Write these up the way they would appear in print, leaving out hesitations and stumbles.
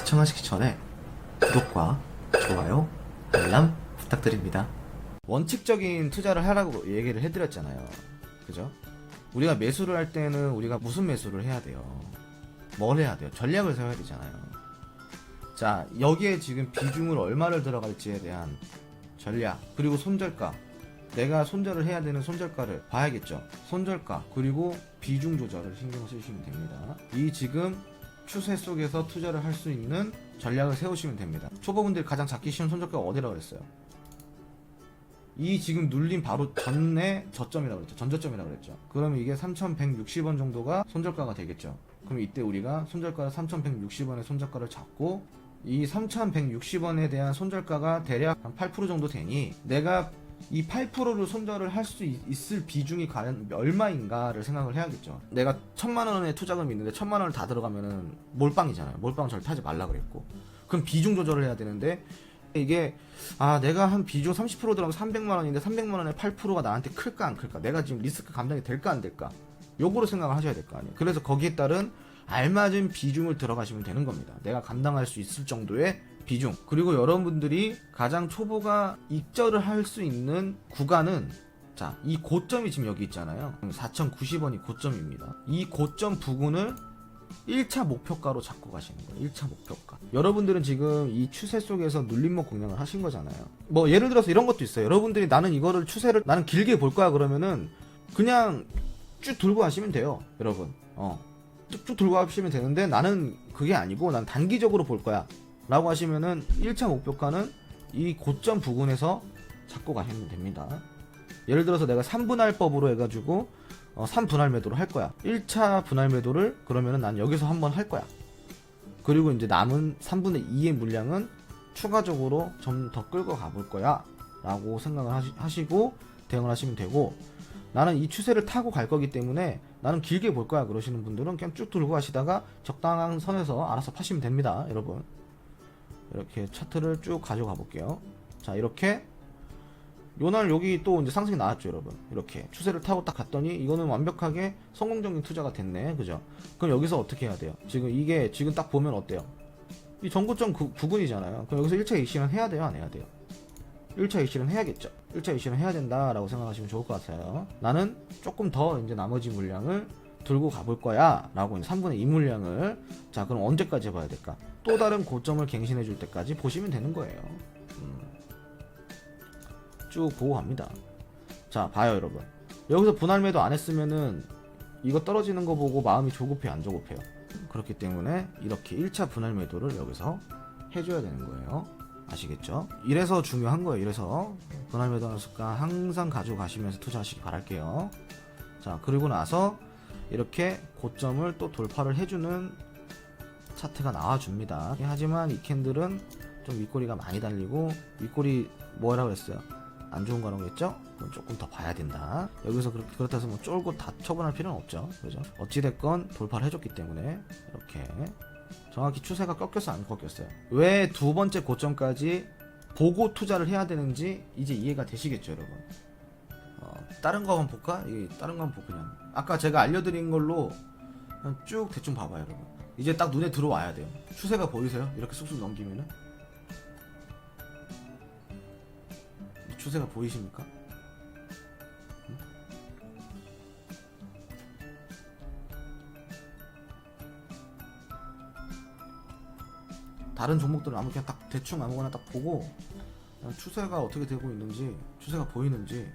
시청하시기 전에 구독과 좋아요, 알람 부탁드립니다. 원칙적인 투자를 하라고 얘기를 해드렸잖아요. 그죠? 우리가 매수를 할 때는 우리가 무슨 매수를 해야 돼요? 뭘 해야 돼요? 전략을 세워야 되잖아요. 자, 여기에 지금 비중을 얼마를 들어갈지에 대한 전략, 그리고 손절가, 내가 손절을 해야 되는 손절가를 봐야겠죠. 손절가 그리고 비중 조절을 신경 쓰시면 됩니다. 이 지금 추세 속에서 투자를 할 수 있는 전략을 세우시면 됩니다. 초보분들이 가장 잡기 쉬운 손절가가 어디라고 그랬어요? 이 지금 눌린 바로 전에 저점이라고 그랬죠. 전저점이라고 그랬죠. 그러면 이게 3,160원 정도가 손절가가 되겠죠. 그럼 이때 우리가 손절가 3,160원의 손절가를 잡고, 이 3,160원에 대한 손절가가 대략 한 8% 정도 되니 내가 이 8%를 손절을 할 수 있을 비중이 과연 얼마인가를 생각을 해야겠죠. 내가 1,000만원의 투자금이 있는데 1,000만원을 다 들어가면은 몰빵이잖아요. 몰빵은 절대 하지 말라 그랬고, 그럼 비중 조절을 해야 되는데, 이게 내가 한 비중 30% 들어가면 300만원인데 300만원의 8%가 나한테 클까 안 클까, 내가 지금 리스크 감당이 될까 안 될까, 요거를 생각을 하셔야 될 거 아니에요. 그래서 거기에 따른 알맞은 비중을 들어가시면 되는 겁니다. 내가 감당할 수 있을 정도의 비중. 그리고 여러분들이 가장 초보가 입절을 할 수 있는 구간은, 자, 이 고점이 지금 여기 있잖아요. 4,090원이 고점입니다. 이 고점 부근을 1차 목표가로 잡고 가시는 거예요. 1차 목표가. 여러분들은 지금 이 추세 속에서 눌림목 공략을 하신 거잖아요. 뭐 예를 들어서 이런 것도 있어요. 여러분들이 나는 이거를 추세를 나는 길게 볼 거야 그러면은 그냥 쭉 들고 가시면 돼요. 여러분. 쭉쭉 들고 가시면 되는데, 나는 그게 아니고 난 단기적으로 볼 거야 라고 하시면은 1차 목표가는 이 고점 부근에서 잡고 가시면 됩니다. 예를 들어서 내가 3분할법으로 해가지고 3분할 매도를 할 거야. 1차 분할 매도를 그러면은 난 여기서 한번 할 거야. 그리고 이제 남은 3분의 2의 물량은 추가적으로 좀 더 끌고 가볼 거야 라고 생각을 하시고 대응을 하시면 되고, 나는 이 추세를 타고 갈 거기 때문에 나는 길게 볼 거야 그러시는 분들은 그냥 쭉 들고 가시다가 적당한 선에서 알아서 파시면 됩니다. 여러분, 이렇게 차트를 쭉 가져가 볼게요. 자, 이렇게 요날 여기 또 이제 상승이 나왔죠. 여러분, 이렇게 추세를 타고 딱 갔더니 이거는 완벽하게 성공적인 투자가 됐네. 그죠? 그럼 여기서 어떻게 해야 돼요? 지금 이게 지금 딱 보면 어때요? 이 전고점 부근이잖아요. 그럼 여기서 1차 이실은 해야 돼요, 안 해야 돼요? 1차 이실은 해야겠죠. 1차 이실은 해야 된다라고 생각하시면 좋을 것 같아요. 나는 조금 더 이제 나머지 물량을 들고 가볼 거야 라고 3분의 2 물량을, 자, 그럼 언제까지 봐야 될까? 또 다른 고점을 갱신해 줄 때까지 보시면 되는 거예요. 쭉 보고 갑니다. 자, 봐요 여러분. 여기서 분할 매도 안 했으면은 이거 떨어지는 거 보고 마음이 조급해요, 안 조급해요? 그렇기 때문에 이렇게 1차 분할 매도를 여기서 해줘야 되는 거예요. 아시겠죠? 이래서 중요한 거예요. 이래서 분할 매도 하는 습관 항상 가지고 가시면서 투자하시기 바랄게요. 자, 그리고 나서 이렇게 고점을 또 돌파를 해주는 차트가 나와줍니다. 하지만 이 캔들은 좀 윗꼬리가 많이 달리고, 윗꼬리 뭐라고 했어요? 안 좋은 거라고 했죠? 그럼 조금 더 봐야 된다. 여기서 그렇다 해서 뭐 쫄고 다 처분할 필요는 없죠. 그죠? 어찌됐건 돌파를 해줬기 때문에 이렇게 정확히 추세가 꺾였어 안 꺾였어요? 왜 두 번째 고점까지 보고 투자를 해야 되는지 이제 이해가 되시겠죠, 여러분? 다른 거 한번 볼까? 다른 거 한번 볼까? 그냥 아까 제가 알려드린 걸로 쭉 대충 봐봐요, 여러분. 이제 딱 눈에 들어와야 돼요. 추세가 보이세요? 이렇게 쑥쑥 넘기면은 추세가 보이십니까? 다른 종목들은 그냥 딱 대충 아무거나 딱 보고 그냥 추세가 어떻게 되고 있는지, 추세가 보이는지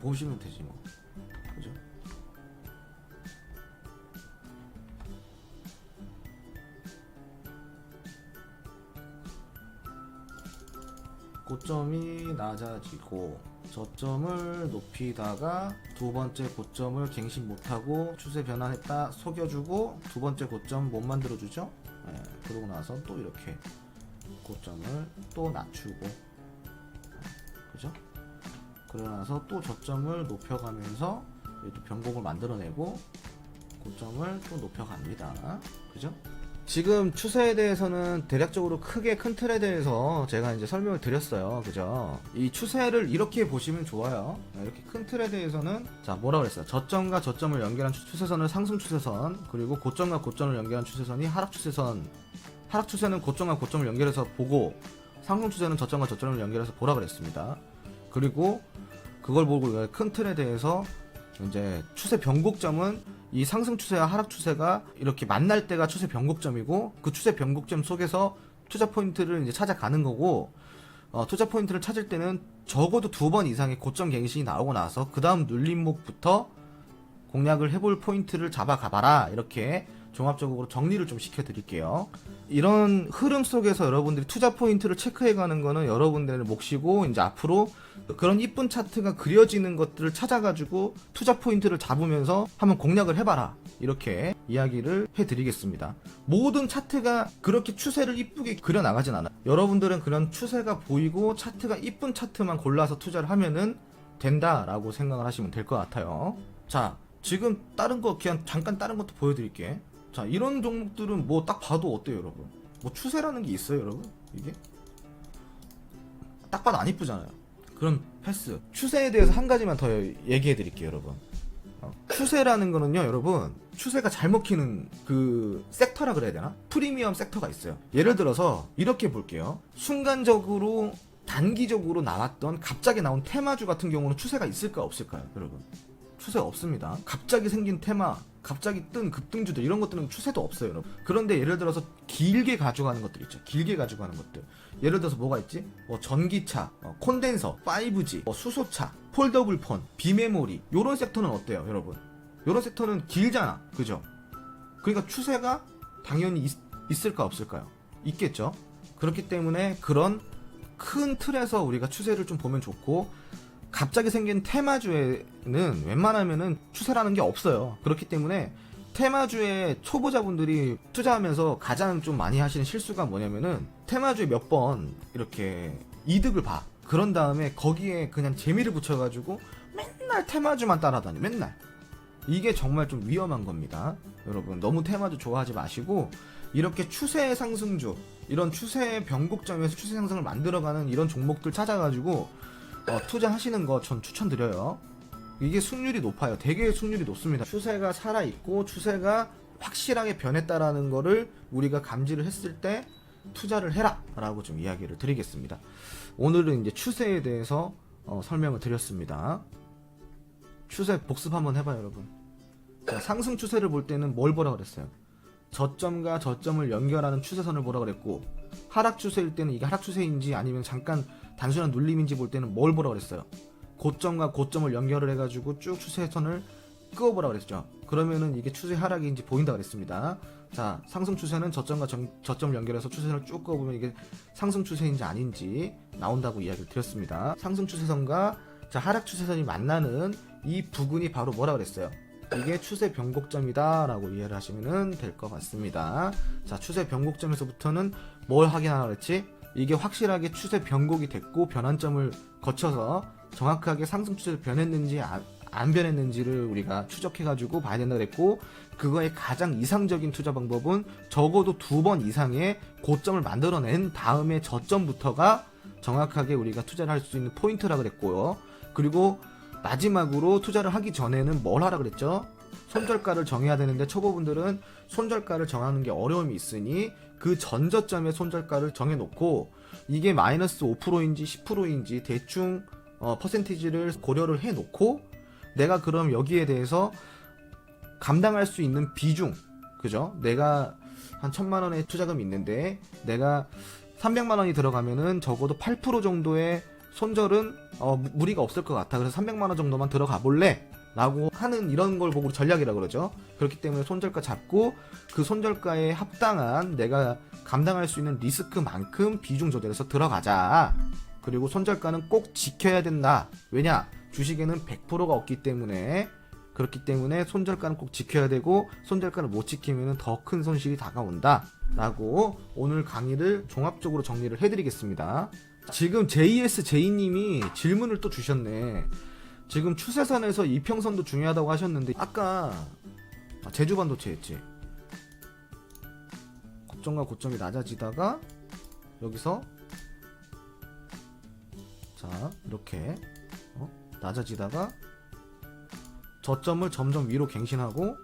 보시면 되지 뭐. 그죠? 고점이 낮아지고 저점을 높이다가 두 번째 고점을 갱신 못하고 추세 변환했다 속여주고 두 번째 고점 못 만들어주죠. 그러고 나서 또 이렇게 고점을 또 낮추고, 그죠? 그러고 나서 또 저점을 높여가면서 또 변곡을 만들어내고 고점을 또 높여갑니다. 그죠? 지금 추세에 대해서는 대략적으로 크게 큰 틀에 대해서 제가 이제 설명을 드렸어요. 그죠? 이 추세를 이렇게 보시면 좋아요. 이렇게 큰 틀에 대해서는, 자, 뭐라고 그랬어요? 저점과 저점을 연결한 추세선을 상승 추세선, 그리고 고점과 고점을 연결한 추세선이 하락 추세선, 하락 추세는 고점과 고점을 연결해서 보고 상승 추세는 저점과 저점을 연결해서 보라 그랬습니다. 그리고 그걸 보고 큰 틀에 대해서 이제 추세 변곡점은 이 상승 추세와 하락 추세가 이렇게 만날 때가 추세 변곡점이고, 그 추세 변곡점 속에서 투자 포인트를 이제 찾아가는 거고, 투자 포인트를 찾을 때는 적어도 2번 이상의 고점 갱신이 나오고 나서 그 다음 눌림목부터 공략을 해볼 포인트를 잡아가봐라, 이렇게 종합적으로 정리를 좀 시켜드릴게요. 이런 흐름 속에서 여러분들이 투자 포인트를 체크해가는 거는 여러분들의 몫이고, 이제 앞으로 그런 이쁜 차트가 그려지는 것들을 찾아가지고 투자 포인트를 잡으면서 한번 공략을 해봐라, 이렇게 이야기를 해드리겠습니다. 모든 차트가 그렇게 추세를 이쁘게 그려나가진 않아요. 여러분들은 그런 추세가 보이고 차트가 이쁜 차트만 골라서 투자를 하면은 된다라고 생각을 하시면 될 것 같아요. 자, 지금 다른 거 그냥 잠깐 다른 것도 보여드릴게. 자, 이런 종목들은 뭐 딱 봐도 어때요, 여러분? 뭐 추세라는 게 있어요, 여러분? 이게 딱 봐도 안 이쁘잖아요. 그럼 패스. 추세에 대해서 한 가지만 더 얘기해 드릴게요, 여러분. 추세라는 거는요, 여러분, 추세가 잘 먹히는 그 섹터라 그래야 되나? 프리미엄 섹터가 있어요. 예를 들어서 이렇게 볼게요. 순간적으로 단기적으로 나왔던 갑자기 나온 테마주 같은 경우는 추세가 있을까 없을까요, 여러분? 추세가 없습니다. 갑자기 생긴 테마, 갑자기 뜬 급등주들, 이런 것들은 추세도 없어요, 여러분. 그런데 예를 들어서 길게 가져가는 것들 있죠. 길게 가져가는 것들. 예를 들어서 뭐가 있지? 뭐 전기차, 콘덴서, 5G, 수소차, 폴더블 폰, 비메모리, 요런 섹터는 어때요, 여러분? 요런 섹터는 길잖아, 그죠? 그러니까 추세가 당연히 있을까 없을까요? 있겠죠. 그렇기 때문에 그런 큰 틀에서 우리가 추세를 좀 보면 좋고, 갑자기 생긴 테마주에는 웬만하면은 추세라는 게 없어요. 그렇기 때문에 테마주에 초보자분들이 투자하면서 가장 좀 많이 하시는 실수가 뭐냐면은, 테마주에 몇 번 이렇게 이득을 봐. 그런 다음에 거기에 그냥 재미를 붙여가지고 맨날 테마주만 따라다니, 맨날. 이게 정말 좀 위험한 겁니다. 여러분, 너무 테마주 좋아하지 마시고, 이렇게 추세 상승주, 이런 추세 변곡점에서 추세 상승을 만들어가는 이런 종목들 찾아가지고 투자하시는 거 전 추천드려요. 이게 수익률이 높아요. 되게 수익률이 높습니다. 추세가 살아있고 추세가 확실하게 변했다라는 거를 우리가 감지를 했을 때 투자를 해라 라고 좀 이야기를 드리겠습니다. 오늘은 이제 추세에 대해서 설명을 드렸습니다. 추세 복습 한번 해봐요, 여러분. 자, 상승 추세를 볼 때는 뭘 보라 그랬어요? 저점과 저점을 연결하는 추세선을 보라 그랬고, 하락 추세일 때는 이게 하락 추세인지 아니면 잠깐 단순한 눌림인지 볼 때는 뭘 보라 그랬어요? 고점과 고점을 연결을 해가지고 쭉 추세선을 끄어보라 그랬죠. 그러면은 이게 추세 하락인지 보인다 그랬습니다. 자, 상승 추세는 저점과 저점을 연결해서 추세선을 쭉 끄어보면 이게 상승 추세인지 아닌지 나온다고 이야기를 드렸습니다. 상승 추세선과 자, 하락 추세선이 만나는 이 부근이 바로 뭐라 그랬어요? 이게 추세 변곡점이다 라고 이해를 하시면 될 것 같습니다. 자, 추세 변곡점에서부터는 뭘 확인하라 그랬지? 이게 확실하게 추세 변곡이 됐고 변환점을 거쳐서 정확하게 상승 추세로 변했는지 안 변했는지를 우리가 추적해가지고 봐야 된다 그랬고, 그거의 가장 이상적인 투자 방법은 적어도 2번 이상의 고점을 만들어낸 다음에 저점부터가 정확하게 우리가 투자를 할 수 있는 포인트라 그랬고요. 그리고 마지막으로 투자를 하기 전에는 뭘 하라 그랬죠? 손절가를 정해야 되는데 초보분들은 손절가를 정하는 게 어려움이 있으니 그 전저점의 손절가를 정해놓고, 이게 마이너스 5%인지 10%인지 대충 퍼센티지를 고려를 해놓고, 내가 그럼 여기에 대해서 감당할 수 있는 비중, 그죠? 내가 한 1000만원의 투자금이 있는데 내가 300만원이 들어가면은 적어도 8% 정도의 손절은 무리가 없을 것 같아. 그래서 300만원 정도만 들어가 볼래? 라고 하는 이런 걸 보고 전략이라고 그러죠. 그렇기 때문에 손절가 잡고 그 손절가에 합당한 내가 감당할 수 있는 리스크만큼 비중 조절해서 들어가자. 그리고 손절가는 꼭 지켜야 된다. 왜냐? 주식에는 100%가 없기 때문에. 그렇기 때문에 손절가는 꼭 지켜야 되고, 손절가를 못 지키면 더 큰 손실이 다가온다 라고 오늘 강의를 종합적으로 정리를 해드리겠습니다. 지금 JSJ님이 질문을 또 주셨네. 지금 추세선에서 이평선도 중요하다고 하셨는데, 아까 제주반도체 했지. 고점과 고점이 낮아지다가 여기서 자 이렇게 낮아지다가 저점을 점점 위로 갱신하고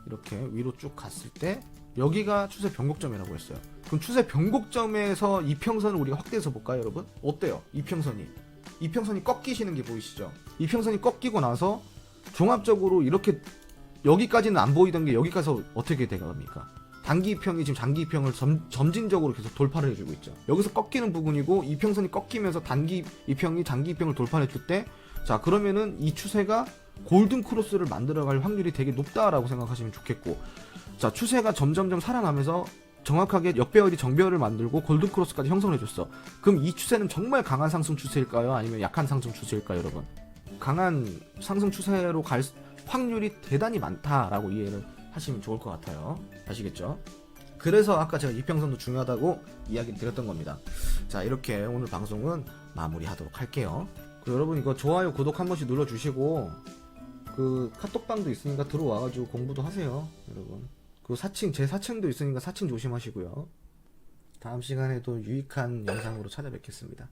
이렇게 위로 쭉 갔을 때 여기가 추세 변곡점이라고 했어요. 그럼 추세 변곡점에서 이평선을 우리가 확대해서 볼까요, 여러분? 어때요? 이평선이 꺾이시는 게 보이시죠? 이평선이 꺾이고 나서 종합적으로 이렇게 여기까지는 안 보이던 게 여기 가서 어떻게 돼갑니까? 단기 이평이 지금 장기 이평을 점진적으로 계속 돌파를 해주고 있죠. 여기서 꺾이는 부분이고 이평선이 꺾이면서 단기 이평이 장기 이평을 돌파했을 때, 자 그러면은 이 추세가 골든 크로스를 만들어갈 확률이 되게 높다라고 생각하시면 좋겠고, 자 추세가 점점점 살아나면서 정확하게 역배열이 정배열을 만들고 골든 크로스까지 형성해줬어. 그럼 이 추세는 정말 강한 상승 추세일까요? 아니면 약한 상승 추세일까요, 여러분? 강한 상승 추세로 갈 확률이 대단히 많다라고 이해를 하시면 좋을 것 같아요. 아시겠죠? 그래서 아까 제가 이평선도 중요하다고 이야기를 드렸던 겁니다. 자 이렇게 오늘 방송은 마무리하도록 할게요. 여러분 이거 좋아요 구독 한 번씩 눌러주시고 그 카톡방도 있으니까 들어와가지고 공부도 하세요, 여러분. 그 사칭 제 사칭도 있으니까 사칭 조심하시고요. 다음 시간에도 유익한 영상으로 찾아뵙겠습니다.